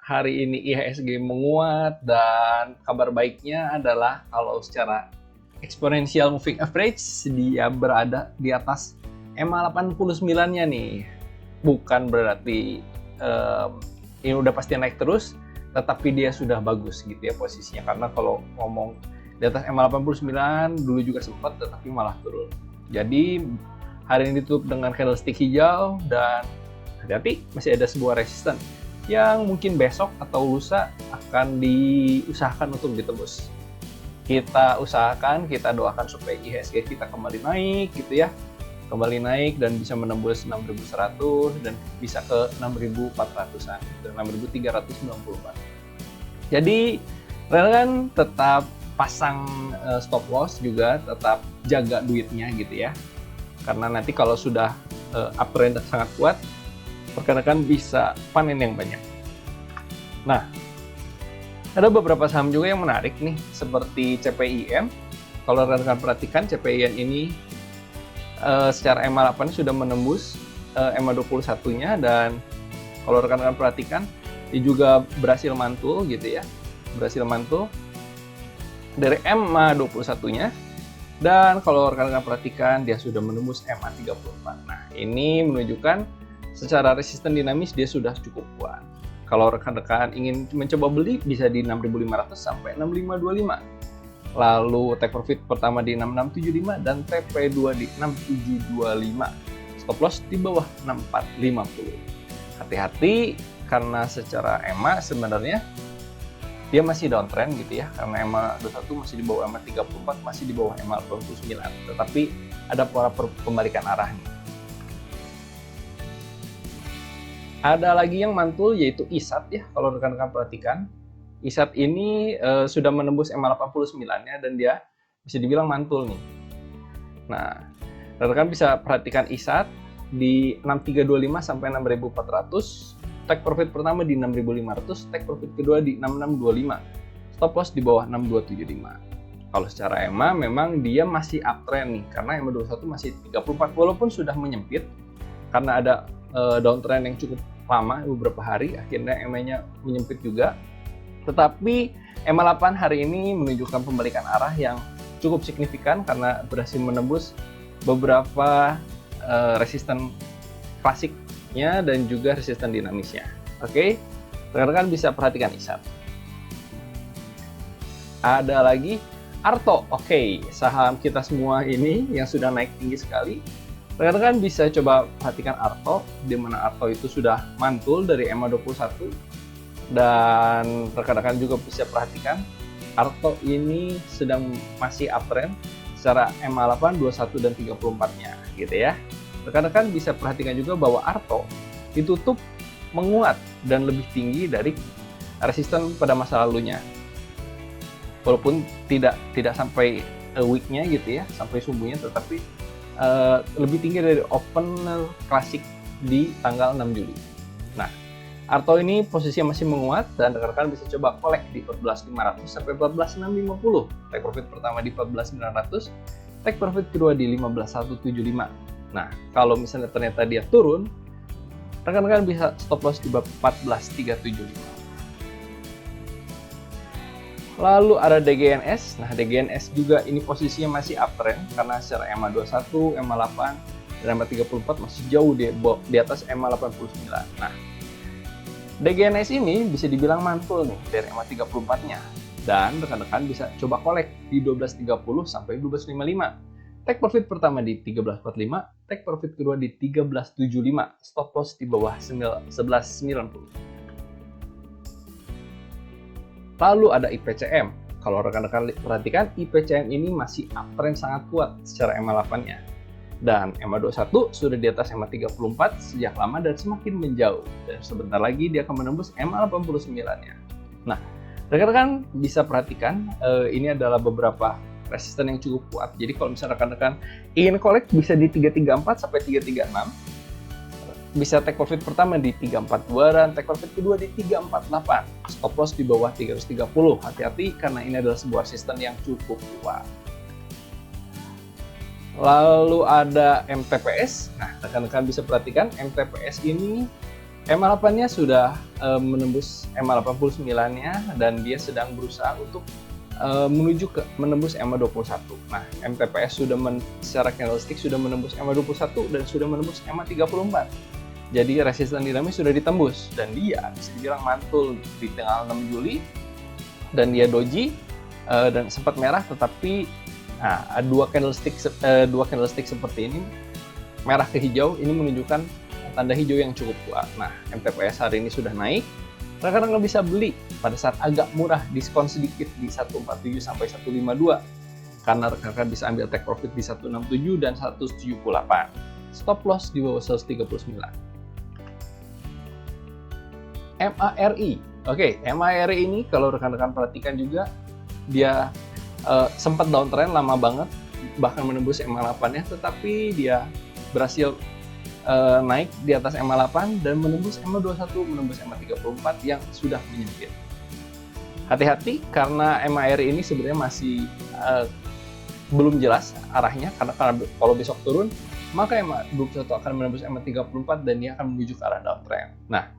hari ini IHSG menguat, dan kabar baiknya adalah kalau secara exponential moving average dia berada di atas EMA 89-nya nih. Bukan berarti ini udah pasti naik terus, tetapi dia sudah bagus gitu ya posisinya. Karena kalau ngomong di atas EMA 89 dulu juga sempat, tetapi malah turun. Jadi hari ini ditutup dengan candlestick hijau, dan hati-hati masih ada sebuah resisten yang mungkin besok atau lusa akan diusahakan untuk ditembus. Kita usahakan, kita doakan supaya IHSG kita kembali naik gitu ya, kembali naik dan bisa menembus 6.100 dan bisa ke 6.400-an, 6.394. Jadi kalian tetap pasang stop loss juga, tetap jaga duitnya gitu ya, karena nanti kalau sudah uptrend sangat kuat, rekan-rekan bisa panen yang banyak. Nah, ada beberapa saham juga yang menarik nih, seperti CPIM. Kalau rekan-rekan perhatikan, CPIM ini secara EMA 8 sudah menembus EMA 21-nya, dan kalau rekan-rekan perhatikan, dia juga berhasil mantul gitu ya, berhasil mantul dari EMA 21-nya, dan kalau rekan-rekan perhatikan, dia sudah menembus EMA 34. Nah, ini menunjukkan secara resisten dinamis dia sudah cukup kuat. Kalau rekan-rekan ingin mencoba beli, bisa di 6.500 sampai 6.525. Lalu take profit pertama di 6.675 dan TP2 di 6.725. Stop loss di bawah 6.450. Hati-hati karena secara EMA sebenarnya dia masih downtrend gitu ya, karena EMA 21 masih di bawah EMA 34, masih di bawah EMA 89. Tetapi ada pola pembalikan arah nih. Ada lagi yang mantul yaitu ISAT ya, kalau rekan-rekan perhatikan. ISAT ini sudah menembus EMA 89-nya dan dia bisa dibilang mantul nih. Nah, rekan-rekan bisa perhatikan ISAT di 6325 sampai 6400, take profit pertama di 6500, take profit kedua di 6625. Stop loss di bawah 6275. Kalau secara EMA memang dia masih uptrend nih, karena EMA 21 masih 34 walaupun sudah menyempit karena ada downtrend yang cukup lama beberapa hari, akhirnya EMA-nya menyempit juga. Tetapi EMA 8 hari ini menunjukkan pembalikan arah yang cukup signifikan karena berhasil menembus beberapa resisten klasiknya dan juga resisten dinamisnya. Oke, rekan-rekan bisa perhatikan ISAT. Ada lagi Arto. Oke, saham kita semua ini yang sudah naik tinggi sekali. Rekan-rekan bisa coba perhatikan Arto, di mana Arto itu sudah mantul dari EMA 21, dan rekan-rekan juga bisa perhatikan Arto ini sedang masih uptrend secara EMA 8, 21 dan 34-nya gitu ya. Rekan-rekan bisa perhatikan juga bahwa Arto ditutup menguat dan lebih tinggi dari resisten pada masa lalunya. Walaupun tidak sampai week-nya gitu ya, sampai subuhnya, tetapi lebih tinggi dari open klasik di tanggal 6 Juli. Nah, Arto ini posisinya masih menguat dan rekan-rekan bisa coba collect di 14.500 sampai 14.650. Take profit pertama di 14.900, take profit kedua di 15.175. Nah, kalau misalnya ternyata dia turun, rekan-rekan bisa stop loss di 14.375. Lalu ada DGNS. Nah, DGNS juga ini posisinya masih uptrend karena secara EMA 21, EMA 8, dan EMA 34 masih jauh di atas EMA 89. Nah, DGNS ini bisa dibilang mantul nih dari EMA 34-nya. Dan rekan-rekan bisa coba collect di 12.30 sampai 12.55. Take profit pertama di 13.45, take profit kedua di 13.75. Stop loss di bawah 11.90. Lalu ada IPCM. Kalau rekan-rekan perhatikan, IPCM ini masih uptrend sangat kuat secara EMA 8-nya. Dan EMA 21 sudah di atas EMA 34 sejak lama dan semakin menjauh. Dan sebentar lagi dia akan menembus EMA 89-nya. Nah, rekan-rekan bisa perhatikan, ini adalah beberapa resisten yang cukup kuat. Jadi kalau misalnya rekan-rekan ingin collect, bisa di 334 sampai 336. Bisa take profit pertama di 342 dan take profit kedua di 348. Stop loss di bawah 330. Hati-hati karena ini adalah sebuah resisten yang cukup kuat. Lalu ada MTPS. Nah, rekan-rekan bisa perhatikan MTPS ini EMA 8-nya sudah menembus EMA 89-nya dan dia sedang berusaha untuk menuju ke menembus EMA 21. Nah, MTPS sudah secara candlestick sudah menembus EMA 21 dan sudah menembus EMA 34. Jadi resisten dinamis sudah ditembus dan dia bisa dibilang mantul di tanggal 6 Juli dan dia doji dan sempat merah, tetapi dua candlestick seperti ini, merah ke hijau, ini menunjukkan tanda hijau yang cukup kuat. Nah, MTPS hari ini sudah naik. Rekan-rekan bisa beli pada saat agak murah, diskon sedikit di 147 sampai 152. Karena rekan-rekan bisa ambil take profit di 167 dan 178. Stop loss di bawah 139. MARI. Oke, MARI ini kalau rekan-rekan perhatikan juga dia sempat downtrend lama banget, bahkan menembus EMA 8-nya, tetapi dia berhasil naik di atas EMA 8 dan menembus EMA 21, menembus EMA 34 yang sudah menyempit. Hati-hati karena MARI ini sebenarnya masih belum jelas arahnya, karena kalau besok turun maka EMA 21 akan menembus EMA 34 dan dia akan menuju ke arah downtrend. Nah,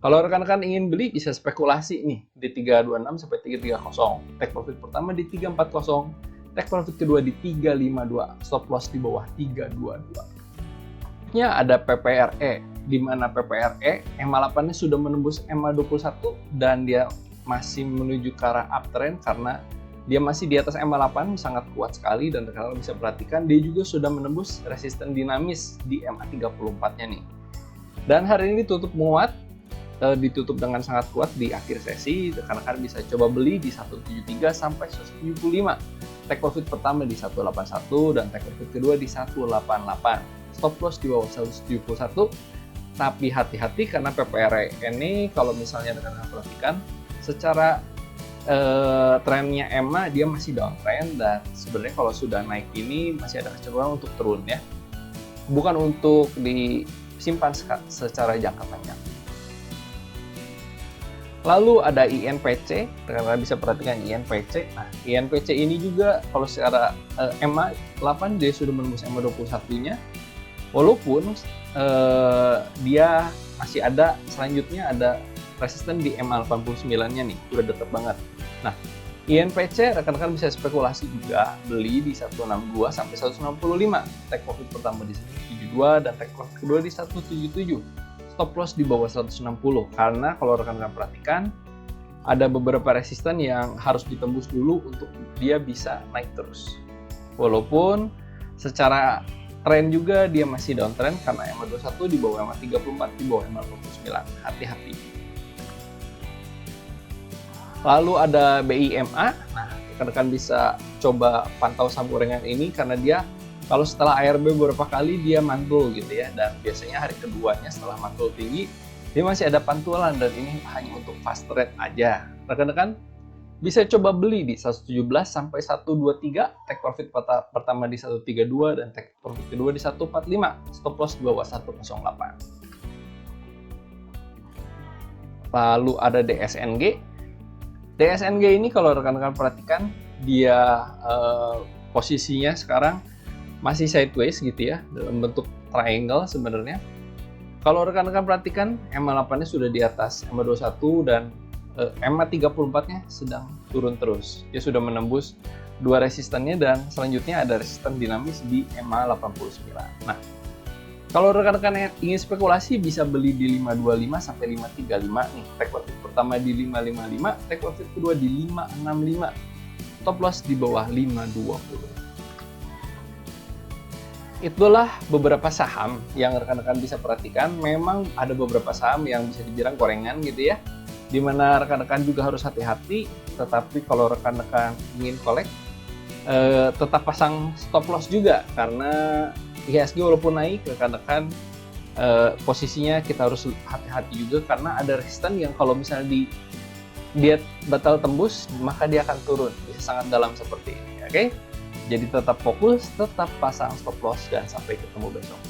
kalau rekan-rekan ingin beli bisa spekulasi nih di 326 sampai 330. Take profit pertama di 340, take profit kedua di 352, stop loss di bawah 322. Ada PPRE, di mana PPRE EMA 8-nya sudah menembus EMA 21 dan dia masih menuju ke arah uptrend karena dia masih di atas EMA 8, sangat kuat sekali, dan rekan-rekan bisa perhatikan dia juga sudah menembus resisten dinamis di EMA 34-nya nih. Dan hari ini tutup menguat, ditutup dengan sangat kuat di akhir sesi. Rekan-rekan bisa coba beli di 173 sampai 175. Take profit pertama di 181 dan take profit kedua di 188. Stop loss di bawah 171, tapi hati-hati karena PPR ini kalau misalnya rekan-rekan perhatikan secara trennya EMA dia masih downtrend, dan sebenarnya kalau sudah naik ini masih ada kecenderungan untuk turun ya, bukan untuk disimpan secara jangka panjang. Lalu ada INPC, rekan-rekan bisa perhatikan INPC. Nah, INPC ini juga kalau secara EMA 8 dia sudah menembus EMA 21-nya. Walaupun dia masih ada, selanjutnya ada resisten di EMA 89-nya nih, udah deket banget. Nah, INPC rekan-rekan bisa spekulasi juga, beli di 162 sampai 165. Take profit pertama di 172 dan take profit kedua di 177. Stop loss di bawah 160, karena kalau rekan-rekan perhatikan ada beberapa resisten yang harus ditembus dulu untuk dia bisa naik terus. Walaupun secara tren juga dia masih downtrend karena EMA 21 di bawah EMA 34, di bawah EMA 29. Hati-hati. Lalu ada BIMA. Nah, rekan-rekan bisa coba pantau saham gorengan ini karena dia kalau setelah ARB beberapa kali dia mantul gitu ya, dan biasanya hari keduanya setelah mantul tinggi dia masih ada pantulan, dan ini hanya untuk fast trade aja. Rekan-rekan bisa coba beli di 117 sampai 123, take profit pertama di 132 dan take profit kedua di 145, stop loss di bawah 108. Lalu ada DSNG. DSNG ini kalau rekan-rekan perhatikan dia posisinya sekarang masih sideways gitu ya, dalam bentuk triangle sebenarnya. Kalau rekan-rekan perhatikan EMA 8-nya sudah di atas EMA 21 dan EMA 34-nya sedang turun terus. Dia sudah menembus dua resistennya dan selanjutnya ada resisten dinamis di EMA 89. Nah, kalau rekan-rekan ingin spekulasi bisa beli di 525 sampai 535 nih. Take profit pertama di 555, take profit kedua di 565. Stop loss di bawah 520. Itulah beberapa saham yang rekan-rekan bisa perhatikan. Memang ada beberapa saham yang bisa dibilang gorengan gitu ya, dimana rekan-rekan juga harus hati-hati. Tetapi kalau rekan-rekan ingin collect, tetap pasang stop loss juga, karena IHSG walaupun naik, rekan-rekan posisinya kita harus hati-hati juga, karena ada resisten yang kalau misalnya dia batal tembus maka dia akan turun, bisa sangat dalam seperti ini. Oke? Jadi tetap fokus, tetap pasang stop loss, dan sampai ketemu besok.